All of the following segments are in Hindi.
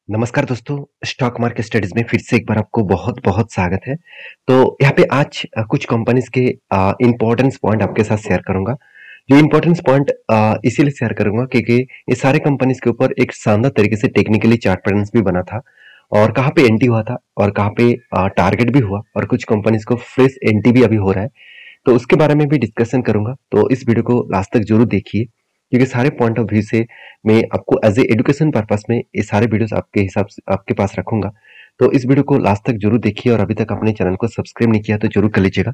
नमस्कार दोस्तों, स्टॉक मार्केट स्टडीज में फिर से एक बार आपको बहुत-बहुत स्वागत है। तो यहाँ पे आज कुछ कंपनीज के इम्पोर्टेंस पॉइंट आपके साथ शेयर करूँगा। जो इम्पोर्टेंस पॉइंट इसीलिए शेयर करूँगा क्योंकि ये सारे कंपनीज के ऊपर एक शानदार तरीके से टेक्निकली चार्ट पैटर्न्स भी बना था और कहाँ पे एंट्री हुआ था और कहाँ पे टारगेट भी हुआ और कुछ कंपनीज को फ्रेश एंट्री भी अभी हो रहा है। तो उसके बारे में भी डिस्कशन करूँगा, तो इस वीडियो को लास्ट तक ज़रूर देखिए क्योंकि सारे पॉइंट ऑफ व्यू से मैं आपको एज ए एजुकेशन पर्पस में ये सारे वीडियोस आपके हिसाब से आपके पास रखूंगा। तो इस वीडियो को लास्ट तक जरूर देखिए और अभी तक अपने चैनल को सब्सक्राइब नहीं किया तो जरूर कर लीजिएगा।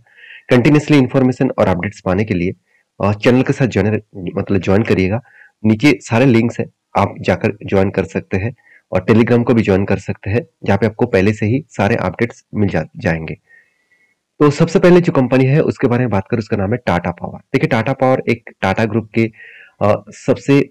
कंटिन्यूसली इन्फॉर्मेशन और अपडेट्स पाने के लिए चैनल के साथ ज्वाइन करिएगा। नीचे सारे लिंक्स है, आप जाकर ज्वाइन कर सकते हैं और टेलीग्राम को भी ज्वाइन कर सकते हैं जहाँ पे आपको पहले से ही सारे अपडेट्स मिल जाएंगे। तो सबसे पहले जो कंपनी है उसके बारे में बात करें, उसका नाम है टाटा पावर। देखिए, टाटा पावर एक टाटा ग्रुप के सबसे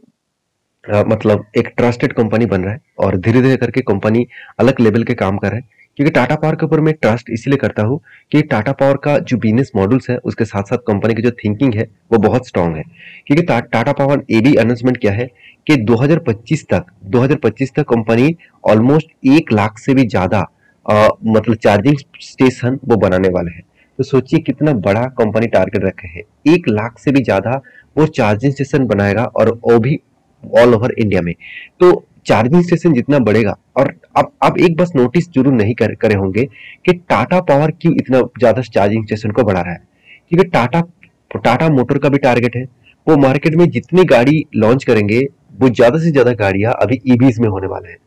मतलब एक ट्रस्टेड कंपनी बन रहा है और धीरे धीरे करके कंपनी अलग लेवल के काम कर रहा है। क्योंकि टाटा पावर के ऊपर मैं ट्रस्ट इसलिए करता हूँ कि टाटा पावर का जो बिजनेस मॉडल्स है उसके साथ साथ कंपनी की जो थिंकिंग है वो बहुत स्ट्रांग है। क्योंकि टाटा पावर ये भी अनाउंसमेंट किया है कि 2025 तक कंपनी ऑलमोस्ट 1 लाख से भी ज्यादा मतलब चार्जिंग स्टेशन वो बनाने वाले हैं। तो सोचिए कितना बड़ा कंपनी टारगेट रखे है, 1 लाख से भी ज्यादा वो चार्जिंग स्टेशन बनाएगा और वो भी ऑल ओवर इंडिया में। तो चार्जिंग स्टेशन जितना बढ़ेगा, और अब एक बस नोटिस जरूर नहीं करे होंगे कि टाटा पावर क्यों इतना ज्यादा चार्जिंग स्टेशन को बढ़ा रहा है। क्योंकि टाटा टाटा मोटर का भी टारगेट है, वो मार्केट में जितनी गाड़ी लॉन्च करेंगे वो ज्यादा से ज्यादा गाड़ियां अभी ईवीज में होने वाले हैं।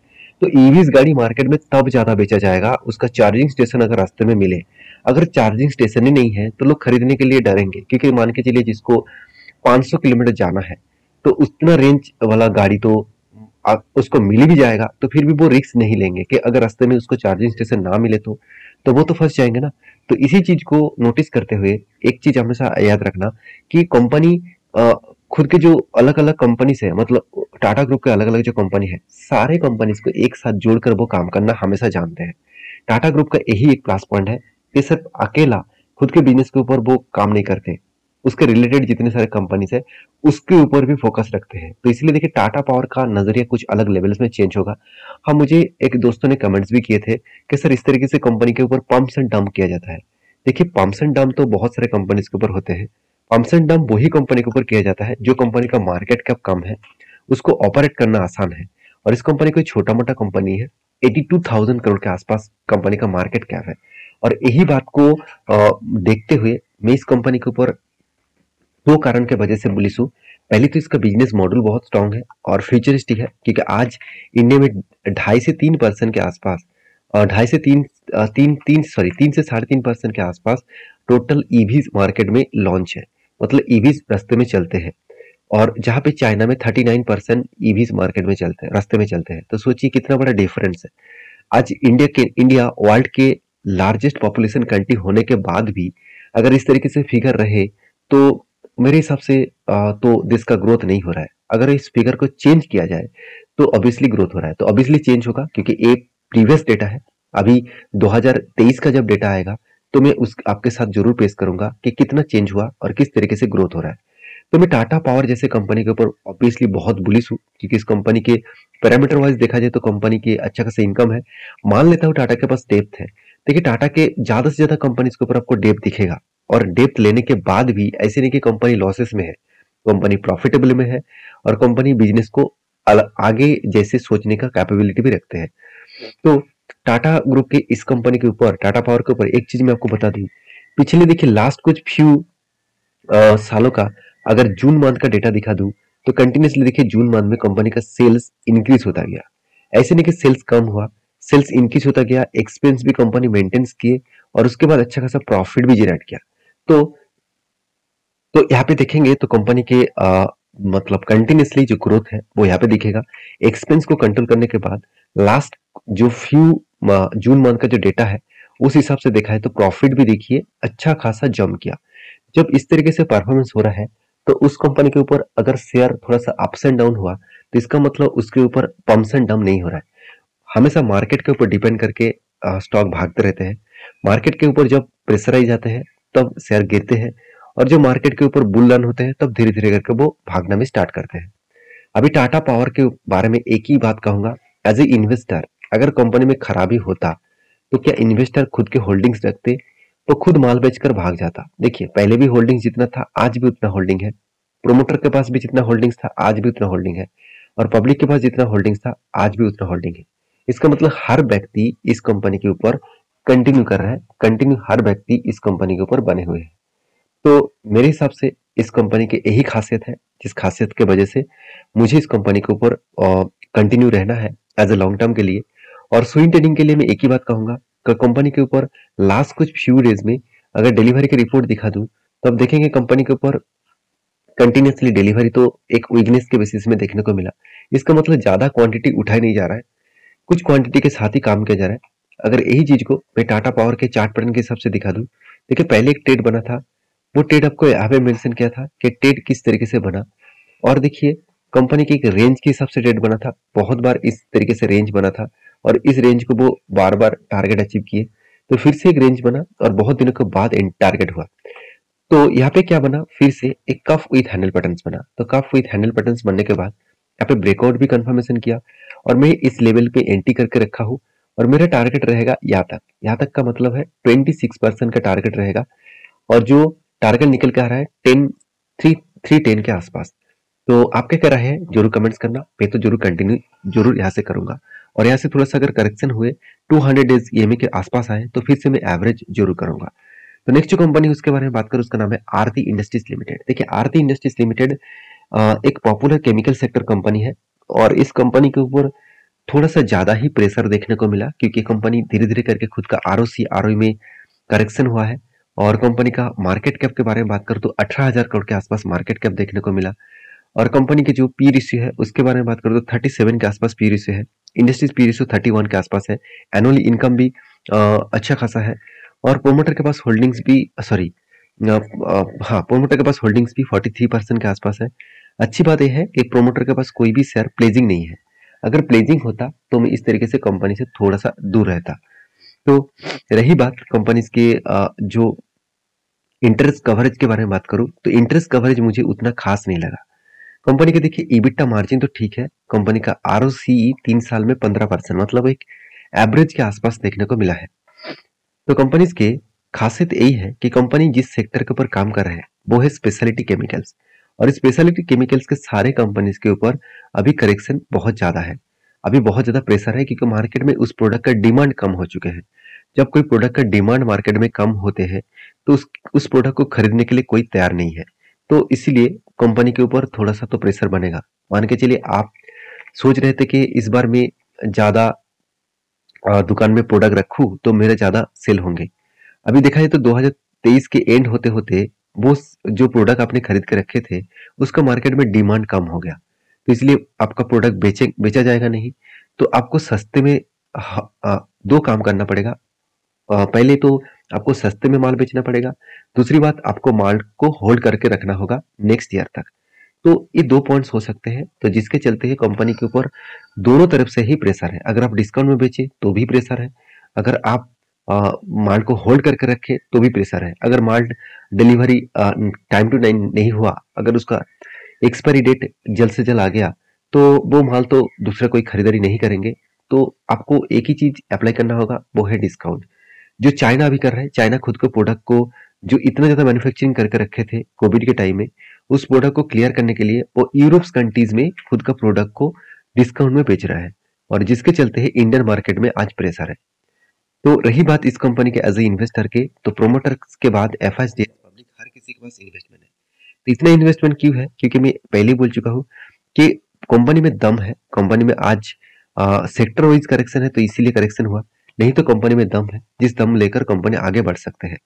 तो ईवीज गाड़ी मार्केट में तब ज्यादा बेचा जाएगा उसका चार्जिंग स्टेशन अगर रास्ते में मिले। अगर चार्जिंग स्टेशन ही नहीं है तो लोग खरीदने के लिए डरेंगे, क्योंकि मान के चलिए जिसको 500 किलोमीटर जाना है तो उतना रेंज वाला गाड़ी तो उसको मिल भी जाएगा, तो फिर भी वो रिस्क नहीं लेंगे कि अगर रास्ते में उसको चार्जिंग स्टेशन ना मिले तो वो तो फंस जाएंगे ना। तो इसी चीज को नोटिस करते हुए एक चीज हमेशा याद रखना कि कंपनी खुद के जो अलग अलग कंपनीज है, मतलब टाटा ग्रुप के अलग अलग जो कंपनी है, सारे कंपनीज को एक साथ जोड़कर वो काम करना हमेशा जानते हैं। टाटा ग्रुप का यही एक प्लस पॉइंट है कि सिर्फ अकेला खुद के बिजनेस के ऊपर वो काम नहीं करते, उसके रिलेटेड जितने सारे कंपनीज है उसके ऊपर भी फोकस रखते हैं। तो इसलिए देखिए टाटा पावर का नजरिया कुछ अलग लेवल्स में चेंज होगा। हाँ, मुझे एक दोस्तों ने कमेंट्स भी किए थे कि सर इस तरीके से कंपनी के ऊपर पंप्स एंड डंप किया जाता है। देखिए, पंप्स एंड डंप तो बहुत सारे कंपनीज के ऊपर होते हैं। पंप्स एंड डंप वही कंपनी के ऊपर किया जाता है जो कंपनी का मार्केट कैप कम है, उसको ऑपरेट करना आसान है। और इस कंपनी कोई छोटा मोटा कंपनी है, 82,000 करोड़ के आसपास कंपनी का मार्केट कैप है। और यही बात को देखते हुए मैं इस कंपनी के ऊपर दो कारण के वजह से बुलिश हूँ। पहले तो इसका बिजनेस मॉडल बहुत स्ट्रांग है और फ्यूचरिस्टिक है, क्योंकि आज इंडिया में 2.5 से 3% के आसपास, और 3 से 3.5% के आसपास टोटल ईवी मार्केट में लॉन्च है। मतलब ईवी रास्ते में चलते हैं, और जहाँ पे चाइना में 39% ईवी मार्केट में चलते हैं, रास्ते में चलते हैं। तो सोचिए कितना बड़ा डिफरेंस है। आज इंडिया वर्ल्ड के लार्जेस्ट पॉपुलेशन कंट्री होने के बाद भी अगर इस तरीके से फिगर रहे तो मेरे हिसाब से तो देश का ग्रोथ नहीं हो रहा है। अगर इस फिगर को चेंज किया जाए तो ऑब्वियसली ग्रोथ हो रहा है, तो ऑब्वियसली चेंज होगा, क्योंकि एक प्रीवियस डेटा है। अभी 2023 का जब डेटा आएगा तो मैं उस आपके साथ जरूर पेश करूंगा कि कितना चेंज हुआ और किस तरीके से ग्रोथ हो रहा है। तो मैं टाटा पावर जैसे कंपनी के ऊपर ऑब्वियसली बहुत बुलिश हूँ, क्योंकि इस कंपनी के पैरामीटर वाइज देखा जाए तो कंपनी की अच्छा खासा इनकम है। मान लेता हूँ टाटा के पास डेप्थ है। देखिए, टाटा के ज्यादा से ज्यादा कंपनीज के ऊपर आपको डेप्थ दिखेगा, और डेप्थ लेने के बाद भी ऐसे नहीं कि कंपनी लॉसेस में है, कंपनी प्रॉफिटेबल में है और कंपनी बिजनेस को आगे जैसे सोचने का कैपेबिलिटी भी रखते हैं। तो टाटा ग्रुप के इस कंपनी के ऊपर, टाटा पावर के ऊपर एक चीज मैं आपको बता दूं, पिछले देखिए लास्ट कुछ फ्यू सालों का अगर जून मंथ का डेटा दिखा दूं तो कंटिन्यूसली देखिए जून मंथ में कंपनी का सेल्स इंक्रीज होता गया। ऐसे नहीं कि सेल्स कम हुआ, सेल्स इंक्रीज होता गया, एक्सपेंस भी कंपनी मेंटेन्स किए और उसके बाद अच्छा खासा प्रॉफिट भी जनरेट किया। तो यहाँ पे देखेंगे तो कंपनी के मतलब कंटिन्यूसली जो ग्रोथ है वो यहाँ पे दिखेगा। एक्सपेंस को कंट्रोल करने के बाद लास्ट जो फ्यू जून मंथ का जो डेटा है उस हिसाब से देखा है तो प्रॉफिट भी देखिए अच्छा खासा जम किया। जब इस तरीके से परफॉर्मेंस हो रहा है तो उस कंपनी के ऊपर अगर शेयर थोड़ा सा अप्स एंड डाउन हुआ तो इसका मतलब उसके ऊपर पंप्स एंड डाउन नहीं हो रहा है। हमेशा मार्केट के ऊपर डिपेंड करके स्टॉक भागते रहते हैं। मार्केट के ऊपर जब प्रेशराइज जाते हैं तब शेयर गिरते हैं, और जो मार्केट के ऊपर बुल रन होते हैं तब धीरे धीरे करके वो भागना में स्टार्ट करते हैं। अभी टाटा पावर के बारे में एक ही बात कहूंगा एज ए इन्वेस्टर अगर कंपनी में खराबी होता तो क्या इन्वेस्टर खुद के होल्डिंग्स रखते, तो खुद माल बेचकर भाग जाता। देखिए पहले भी होल्डिंग्स जितना था आज भी उतना होल्डिंग है, प्रोमोटर के पास भी जितना होल्डिंग्स था आज भी उतना होल्डिंग है, और पब्लिक के पास जितना होल्डिंग्स था आज भी उतना होल्डिंग है। इसका मतलब हर व्यक्ति इस कंपनी के ऊपर कंटिन्यू कर रहा है, कंटिन्यू हर व्यक्ति इस कंपनी के ऊपर बने हुए हैं। तो मेरे हिसाब से इस कंपनी की यही खासियत है, जिस खासियत के वजह से मुझे इस कंपनी के ऊपर कंटिन्यू रहना है एज ए लॉन्ग टर्म के लिए। और स्विंग ट्रेडिंग के लिए मैं एक ही बात कहूंगा कि कंपनी के ऊपर लास्ट कुछ फ्यू डेज में अगर डिलीवरी की रिपोर्ट दिखा दूं तो अब देखेंगे कंपनी के ऊपर कंटिन्यूसली डिलीवरी तो एक वीकनेस के बेसिस में देखने को मिला। इसका मतलब ज्यादा क्वांटिटी उठाई नहीं जा रहा है, कुछ क्वांटिटी के साथ ही काम किया जा रहा है। अगर यही चीज को मैं टाटा पावर के चार्ट पैटर्न के हिसाब से दिखा दूं, देखिए पहले एक ट्रेड बना था, वो ट्रेड आपको यहाँ पे मेंशन किया था कि ट्रेड किस तरीके से बना, और देखिए कंपनी की एक रेंज के हिसाब से ट्रेड बना था, बहुत बार इस तरीके से रेंज बना था और इस रेंज को वो बार बार टारगेट अचीव किए, तो फिर से एक रेंज बना और बहुत दिनों के बाद टारगेट हुआ। तो यहाँ पे क्या बना, फिर से एक कफ विथ हैंडल पैटर्न्स बना। तो कफ विथ हैंडल पैटर्न्स बनने के बाद यहाँ पे ब्रेकआउट भी कंफर्मेशन किया और मैं इस लेवल पे एंट्री करके रखा हूँ और मेरा टारगेट रहेगा यहाँ तक का मतलब है 26% का टारगेट रहेगा, और जो टारगेट निकल के आ रहा है 310 के आसपास। तो आप क्या कर रहे हैं जरूर कमेंट्स करना, मैं तो जरूर कंटिन्यू जरूर यहाँ से करूंगा, और यहाँ से थोड़ा सा अगर करेक्शन हुए 200 डेज ईएमए के आसपास आए तो फिर से मैं एवरेज जरूर करूंगा। तो नेक्स्ट जो कंपनी उसके बारे में बात करूं उसका नाम है आरती इंडस्ट्रीज लिमिटेड। देखिए आरती इंडस्ट्रीज लिमिटेड एक पॉपुलर केमिकल सेक्टर कंपनी है, और इस कंपनी के ऊपर थोड़ा सा ज्यादा ही प्रेशर देखने को मिला क्योंकि कंपनी धीरे धीरे करके खुद का आरओसी आरओई में करेक्शन हुआ है। और कंपनी का मार्केट कैप के बारे में बात करूं तो 18,000 करोड़ के आसपास मार्केट कैप देखने को मिला, और कंपनी की जो पी रेशियो है उसके बारे में बात करूं तो 37 के आसपास पी रेशियो है, इंडस्ट्रीज पी रेशियो 31 के आसपास है, एनुअल इनकम भी अच्छा खासा है, और प्रोमोटर के पास होल्डिंग्स भी हाँ प्रोमोटर के पास होल्डिंग्स भी 43% के आसपास है। अच्छी बात यह है कि प्रोमोटर के पास कोई भी शेयर प्लेजिंग नहीं है, अगर प्लेजिंग होता तो मैं इस तरीके से कंपनी से थोड़ा सा दूर रहता। तो रही बात कंपनी के जो इंटरेस्ट कवरेज के बारे में बात करूं तो इंटरेस्ट कवरेज मुझे उतना खास नहीं लगा। कंपनी के देखिए ईबिटा मार्जिन तो ठीक है, कंपनी का आरओसीई 3 साल में 15%, मतलब एक एवरेज के आसपास देखने को मिला है। तो कंपनीज के खासियत यही है कि कंपनी जिस सेक्टर के ऊपर काम कर रहे हैं वो है स्पेशलिटी केमिकल्स, और स्पेशलिटी केमिकल्स के सारे कंपनीज के ऊपर अभी करेक्शन बहुत ज्यादा है, अभी बहुत ज्यादा प्रेशर है क्योंकि मार्केट में उस प्रोडक्ट का डिमांड कम हो चुके हैं। जब कोई प्रोडक्ट का डिमांड मार्केट में कम होते हैं तो उस प्रोडक्ट को खरीदने के लिए कोई तैयार नहीं है, तो इसीलिए कंपनी के ऊपर थोड़ा सा तो प्रेशर बनेगा। मान के चलिए आप सोच रहे थे कि इस बार में ज्यादा दुकान में प्रोडक्ट रखूं तो मेरे ज्यादा सेल होंगे, अभी देखा जाए तो 2023 के एंड होते होते वो जो प्रोडक्ट आपने खरीद के रखे थे उसका मार्केट में डिमांड कम हो गया, तो इसलिए आपका प्रोडक्ट बेचा जाएगा नहीं। तो आपको सस्ते में दो काम करना पड़ेगा, पहले तो आपको सस्ते में माल बेचना पड़ेगा, दूसरी बात आपको माल को होल्ड करके रखना होगा नेक्स्ट ईयर तक। तो ये दो पॉइंट्स हो सकते हैं, तो जिसके चलते ही कंपनी के ऊपर दोनों तरफ से ही प्रेशर है। अगर आप डिस्काउंट में बेचे तो भी प्रेशर है, अगर आप माल को होल्ड करके रखे तो भी प्रेशर है, अगर माल डिलीवरी टाइम टू टाइम नहीं हुआ, अगर उसका एक्सपायरी डेट जल्द से जल्द आ गया तो वो माल तो दूसरा कोई खरीदारी नहीं करेंगे। तो आपको एक ही चीज अप्लाई करना होगा, वो है डिस्काउंट। जो चाइना अभी कर रहा है, चाइना खुद को प्रोडक्ट को जो इतना ज्यादा मैन्युफैक्चरिंग करके रखे थे कोविड के टाइम में, उस प्रोडक्ट को क्लियर करने के लिए वो यूरोप कंट्रीज में खुद का प्रोडक्ट को डिस्काउंट में बेच रहा है, और जिसके चलते ही इंडियन मार्केट में आज प्रेशर है। तो रही बात इस कंपनी के एज ए इन्वेस्टर के, तो प्रोमोटर के बाद एफआईएसडी पब्लिक हर किसी के पास इन्वेस्टमेंट है। तो इतना इन्वेस्टमेंट क्यों है, क्योंकि मैं पहले ही बोल चुका हूँ कि कंपनी में दम है, कंपनी में आज सेक्टर वाइज करेक्शन है तो इसीलिए करेक्शन हुआ, नहीं तो कंपनी में दम है, जिस दम लेकर कंपनी आगे बढ़ सकते हैं।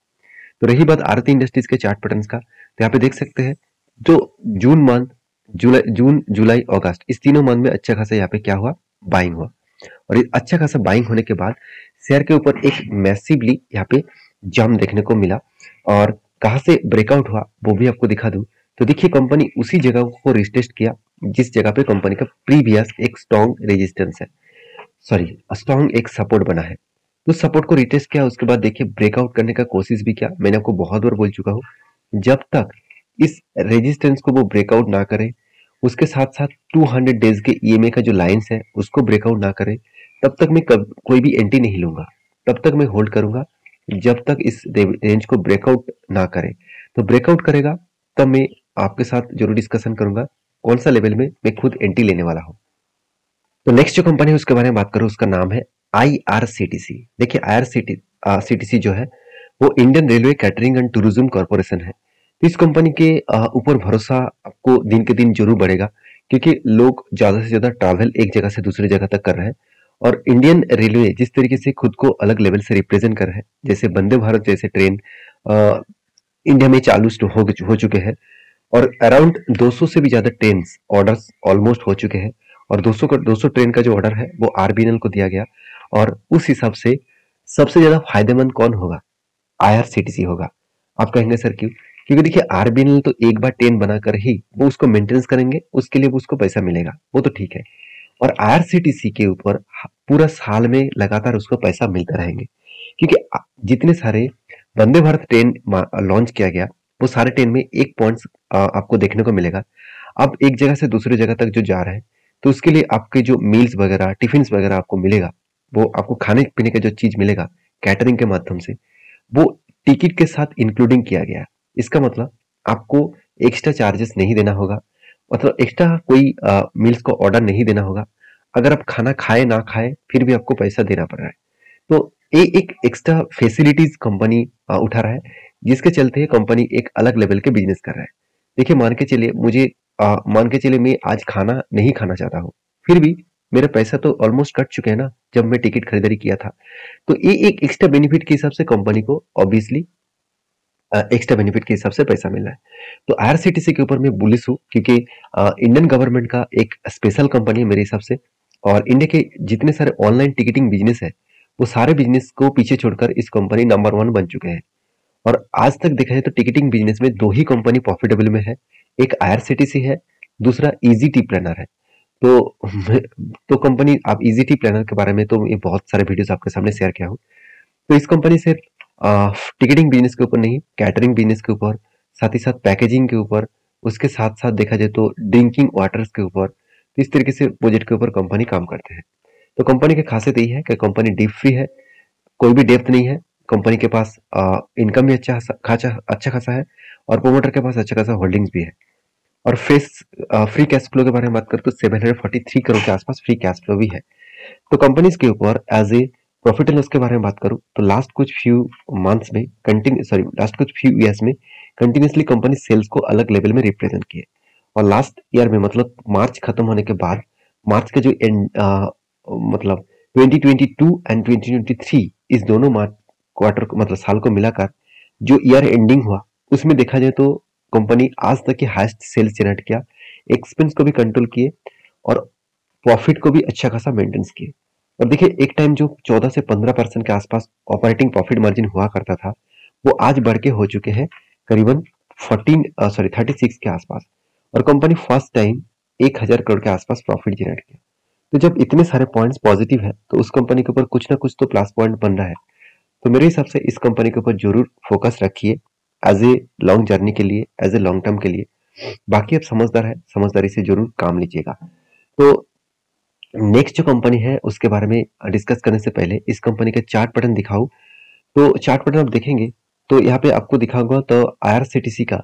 तो रही बात आरती इंडस्ट्रीज के चार्ट पैटर्न्स का, तो यहाँ पे देख सकते हैं जो जून जुलाई अगस्त इस तीनों मंथ में अच्छा खासा यहाँ पे क्या हुआ, बाइंग हुआ, और अच्छा खासा बाइंग होने के बाद शेयर के ऊपर एक मैसिवली यहाँ पे जंप देखने को मिला, और कहां से ब्रेकआउट हुआ वो भी आपको दिखा दूं। तो देखिए कंपनी उसी जगह को रिटेस्ट किया जिस जगह पे कंपनी का प्रीवियस एक स्ट्रॉन्ग रेजिस्टेंस है, सॉरी स्ट्रॉन्ग एक सपोर्ट बना है, तो सपोर्ट को रिटेस्ट किया, उसके बाद देखिए ब्रेकआउट करने का कोशिश भी किया। मैंने आपको बहुत बार बोल चुका हूँ, जब तक इस रेजिस्टेंस को वो ब्रेकआउट ना करे उसके साथ-साथ 200 डेज़ के ईएमआई का जो लाइन्स है, उसको ब्रेकआउट ना करे, तब तक मैं कब कोई भी एंट्री नहीं लूँगा। तब तक मैं होल्ड करूँगा, जब तक इस रेंज को ब्रेकआउट ना करे। तो ब्रेकआउट करेगा, तब मैं आपके साथ ज़रूर डिस्कशन करूँगा, कौन-सा लेवल में मैं खुद एंट्री लेने वाला हूँ। तो नेक्स्ट जो कंपनी है उसके बारे में बात करूँ, उसका नाम है आईआरसीटीसी। देखिए सीटीसी जो है वो Indian railway catering and tourism corporation है। तो इस कंपनी के ऊपर भरोसा आपको दिन के दिन जरूर बढ़ेगा, क्योंकि लोग ज्यादा से ज्यादा ट्रैवल एक जगह से दूसरी जगह तक कर रहे हैं। और इंडियन रेलवे जिस तरीके से खुद को अलग लेवल से रिप्रेजेंट कर रहे हैं, जैसे वंदे भारत जैसे ट्रेन इंडिया में चालू हो चुके हैं, और अराउंड 200 से भी ज्यादा ट्रेन ऑर्डर्स ऑलमोस्ट हो चुके हैं। और 200 ट्रेन का जो ऑर्डर है वो आरबीएनएल को दिया गया। और उस हिसाब से सबसे ज्यादा फायदेमंद कौन होगा? आईआरसीटीसी होगा। आप कहेंगे सर क्यों? क्योंकि देखिए आरबीएनएल तो एक बार ट्रेन बनाकर ही वो उसको मेंटेनेंस करेंगे, उसके लिए उसको पैसा मिलेगा, वो तो ठीक है। और आईआरसीटीसी के ऊपर पूरा साल में लगातार उसको पैसा मिलता रहेंगे, क्योंकि जितने सारे वंदे भारत ट्रेन लॉन्च किया गया, वो सारे ट्रेन में एक पॉइंट आपको देखने को मिलेगा। आप एक जगह से दूसरी जगह तक जो जा रहे हैं, तो उसके लिए आपके जो मील्स वगैरह टिफिन वगैरह आपको मिलेगा, वो आपको खाने पीने का जो चीज मिलेगा कैटरिंग के माध्यम से, वो टिकट के साथ इंक्लूडिंग किया गया। इसका मतलब आपको एक्स्ट्रा चार्जेस नहीं देना होगा, मतलब एक्स्ट्रा कोई मील्स को ऑर्डर नहीं देना होगा। अगर आप खाना खाए ना खाए फिर भी आपको पैसा देना पड़ रहा है। तो ये एक एक्स्ट्रा फैसिलिटीज कंपनी उठा रहा है, जिसके चलते कंपनी एक अलग लेवल के बिजनेस कर रहा है। देखिए मान के चलिए मैं आज खाना नहीं खाना चाहता हूँ, फिर भी मेरा पैसा तो ऑलमोस्ट कट चुके हैं ना, जब मैं टिकट खरीदारी किया था। तो ये एक एक्स्ट्रा बेनिफिट के हिसाब से कंपनी को ऑब्वियसली एक्स्ट्रा बेनिफिट के हिसाब से पैसा मिल रहा है। तो आईआरसीटीसी के ऊपर मैं बुलिश हूँ, क्योंकि इंडियन गवर्नमेंट का एक स्पेशल कंपनी है मेरे हिसाब से। और इंडिया के जितने सारे ऑनलाइन टिकटिंग बिजनेस है, वो सारे बिजनेस को पीछे छोड़कर इस कंपनी नंबर 1 बन चुके हैं। और आज तक देखा जाए तो टिकटिंग बिजनेस में 2 ही कंपनी प्रॉफिटेबल में है, एक आईआरसीटीसी है, दूसरा इजी टी प्लानर है। तो तो कंपनी आप इजी टी प्लानर के बारे में तो ये बहुत सारे वीडियोस आपके सामने शेयर किया हूँ। तो इस कंपनी से टिकटिंग बिजनेस के ऊपर नहीं, कैटरिंग बिजनेस के ऊपर, साथ ही साथ पैकेजिंग के ऊपर, उसके साथ साथ देखा जाए तो ड्रिंकिंग वाटर्स के ऊपर, तो इस तरीके से प्रोजेक्ट के ऊपर कंपनी काम करते हैं। तो कंपनी की खासियत यही है कि कंपनी डीप फ्री है, कोई भी डेप्थ नहीं है। कंपनी के पास इनकम भी अच्छा खासा है, और प्रोमोटर के पास अच्छा खासा होल्डिंग्स भी है। और फ्री कैश फ्लो के बारे में बात करें तो 743 करोड़ के आसपास फ्री कैश फ्लो भी है। तो कंपनीज के ऊपर as a profit and loss के बारे में बात करूं तो लास्ट कुछ फ्यू ईयर्स में कंटिन्यूसली कंपनी सेल्स को अलग लेवल में रिप्रेजेंट किए। और लास्ट ईयर में मतलब मार्च खत्म होने के बाद, मार्च के जो मतलब 2022 एंड 2023, इस दोनों मार्च क्वार्टर मतलब साल को मिलाकर जो ईयर एंडिंग हुआ, उसमें देखा जाए तो कंपनी आज तक की हाईएस्ट सेल्स जनरेट किया, एक्सपेंस को भी कंट्रोल किए, और प्रॉफिट को भी अच्छा खासा मेंटेन किए। और देखिए एक टाइम जो 14 से 15% के आसपास ऑपरेटिंग प्रॉफिट मार्जिन हुआ करता था, वो आज बढ़ के हो चुके हैं करीबन 36 के आसपास। और कंपनी फर्स्ट टाइम 1000 करोड़ के आसपास प्रॉफिट जनरेट किया। तो जब इतने सारे पॉइंट्स पॉजिटिव है, तो उस कंपनी के ऊपर कुछ ना कुछ तो प्लस पॉइंट बन रहा है। तो मेरे हिसाब से इस कंपनी के ऊपर जरूर फोकस रखिए, एज ए लॉन्ग जर्नी के लिए, एज ए लॉन्ग टर्म के लिए। बाकी आप समझदार है, समझदारी से जरूर काम लीजिएगा। तो नेक्स्ट जो कंपनी है उसके बारे में डिस्कस करने से पहले इस कंपनी का चार्ट पैटर्न दिखाऊं, तो चार्ट पैटर्न आप देखेंगे तो यहाँ पे आपको दिखाऊंगा। तो आईआरसीटीसी का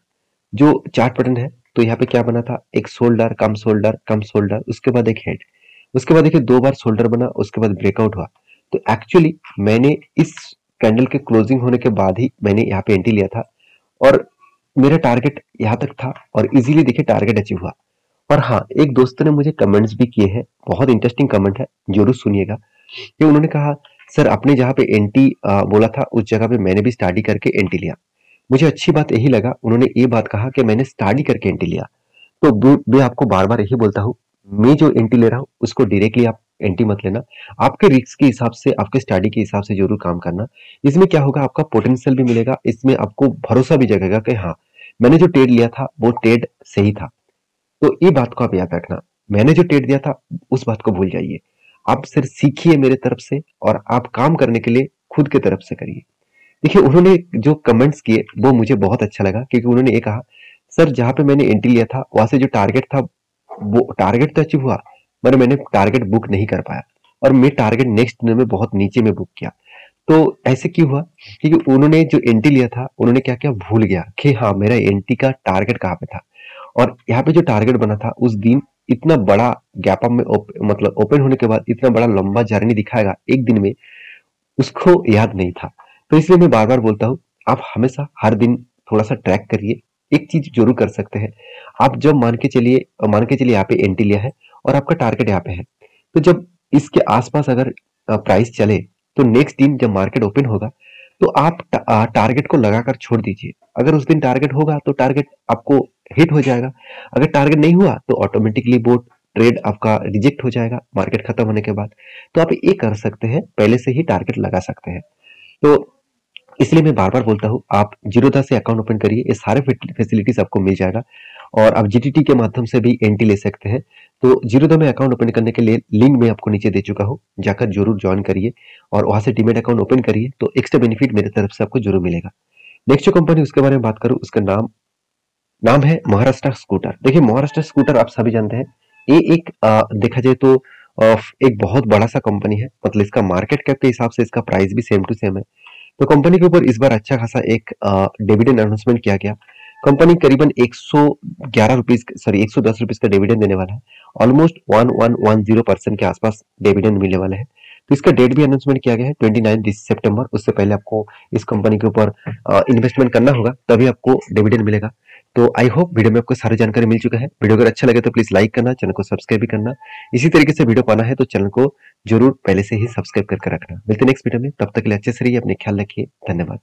जो चार्ट पैटर्न है, तो यहाँ पे क्या बना था, एक शोल्डर कम शोल्डर कम शोल्डर, उसके बाद एक हेड, उसके बाद देखिए 2 बार शोल्डर बना, उसके बाद ब्रेकआउट हुआ। तो एक्चुअली मैंने इस कैंडल के क्लोजिंग होने के बाद ही मैंने यहाँ पे एंट्री लिया था, और मेरा टारगेट यहाँ तक था, और इजीली देखिए टारगेट अचीव हुआ। और हाँ, एक दोस्त ने मुझे कमेंट्स भी किए हैं, बहुत इंटरेस्टिंग कमेंट है, जरूर सुनिएगा। कि उन्होंने कहा सर आपने जहाँ पे एंटी बोला था, उस जगह पे मैंने भी स्टडी करके एंटी लिया। मुझे अच्छी बात यही लगा, उन्होंने ये बात कहा कि मैंने स्टडी करके एंटी लिया। तो मैं आपको बार बार यही बोलता हूँ, मैं जो एंटी ले रहा हूँ उसको डायरेक्टली आप एंटी मत लेना, आपके रिस्क के हिसाब से, आपके स्टडी के हिसाब से जरूर काम करना। इसमें क्या होगा, आपका पोटेंशियल भी मिलेगा, इसमें आपको भरोसा भी जगेगा कि हाँ मैंने जो ट्रेड लिया था वो ट्रेड सही था। तो ये बात को आप याद रखना, मैंने जो ट्रेड दिया था उस बात को भूल जाइए। आप सिर्फ सीखिए मेरे तरफ से, और आप काम करने के लिए खुद की तरफ से करिए। देखिए उन्होंने जो कमेंट्स किए वो मुझे बहुत अच्छा लगा, क्योंकि उन्होंने ये कहा सर जहां पे मैंने एंट्री लिया था वहां से जो टारगेट था वो टारगेट तो अचीव हुआ, पर मैंने टारगेट बुक नहीं कर पाया और मैं टारगेट नेक्स्ट दिन में बहुत नीचे में बुक किया। तो ऐसे क्यों हुआ? क्योंकि उन्होंने जो एंट्री लिया था, उन्होंने क्या किया, भूल गया कि हाँ मेरा एंट्री का टारगेट कहाँ पे था। और यहाँ पे जो टारगेट बना था उस दिन, इतना बड़ा गैप अप में मतलब ओपन होने के बाद इतना बड़ा लंबा जर्नी दिखाएगा एक दिन में, उसको याद नहीं था। तो इसलिए मैं बार बार बोलता हूँ, आप हमेशा हर दिन थोड़ा सा ट्रैक करिए। एक चीज जरूर कर सकते हैं, आप जब मान के चलिए यहाँ पे एंट्री लिया है और आपका टारगेट यहाँ पे है, तो जब इसके आसपास अगर प्राइस चले, तो नेक्स्ट दिन जब मार्केट ओपन होगा तो आप टारगेट को लगाकर छोड़ दीजिए। अगर उस दिन टारगेट होगा तो टारगेट आपको हिट हो जाएगा, अगर टारगेट नहीं हुआ तो ऑटोमेटिकली वो ट्रेड आपका रिजेक्ट हो जाएगा मार्केट खत्म होने के बाद। तो आप ये कर सकते हैं, पहले से ही टारगेट लगा सकते हैं। तो इसलिए मैं बार बार बोलता हूँ, आप जीरोधा से अकाउंट ओपन करिए, ये सारे फैसिलिटीज आपको मिल जाएगा। और आप जीटीटी के माध्यम से भी एंट्री ले सकते हैं। तो जीरोधा में अकाउंट ओपन करने के लिए लिंक मैं आपको नीचे दे चुका हूँ, जाकर जरूर ज्वाइन करिए और वहां से डीमेट अकाउंट ओपन करिए, तो एक्स्ट्रा बेनिफिट मेरी तरफ से आपको जरूर मिलेगा। नेक्स्ट जो कंपनी उसके बारे में बात करूँ, उसका नाम नाम है महाराष्ट्र स्कूटर। देखिए महाराष्ट्र स्कूटर आप सभी जानते हैं, ये एक देखा जाए तो एक बहुत बड़ा सा कंपनी है। मतलब इसका मार्केट कैप के हिसाब से इसका प्राइस भी सेम टू सेम है। तो कंपनी के ऊपर इस बार अच्छा खासा एक डिविडेंड अनाउंसमेंट किया गया। कंपनी करीबन 111 रुपीज, सॉरी 110 रुपीज का डिविडेंड देने वाला है। ऑलमोस्ट 1110% के आसपास डिविडेंड मिलने वाले हैं। तो इसका डेट भी अनाउंसमेंट किया गया है 29 सितंबर। उससे पहले आपको इस कंपनी के ऊपर इन्वेस्टमेंट करना होगा, तभी आपको डिविडेंड मिलेगा। तो आई होप वीडियो में आपको सारी जानकारी मिल चुका है। वीडियो अगर अच्छा लगे तो प्लीज लाइक करना, चैनल को सब्सक्राइब भी करना। इसी तरीके से वीडियो पाना है तो चैनल को जरूर पहले से ही सब्सक्राइब करके रखना। मिलते हैं नेक्स्ट वीडियो में, तब तक के लिए अच्छे से रहिए, अपने ख्याल रखिए। धन्यवाद।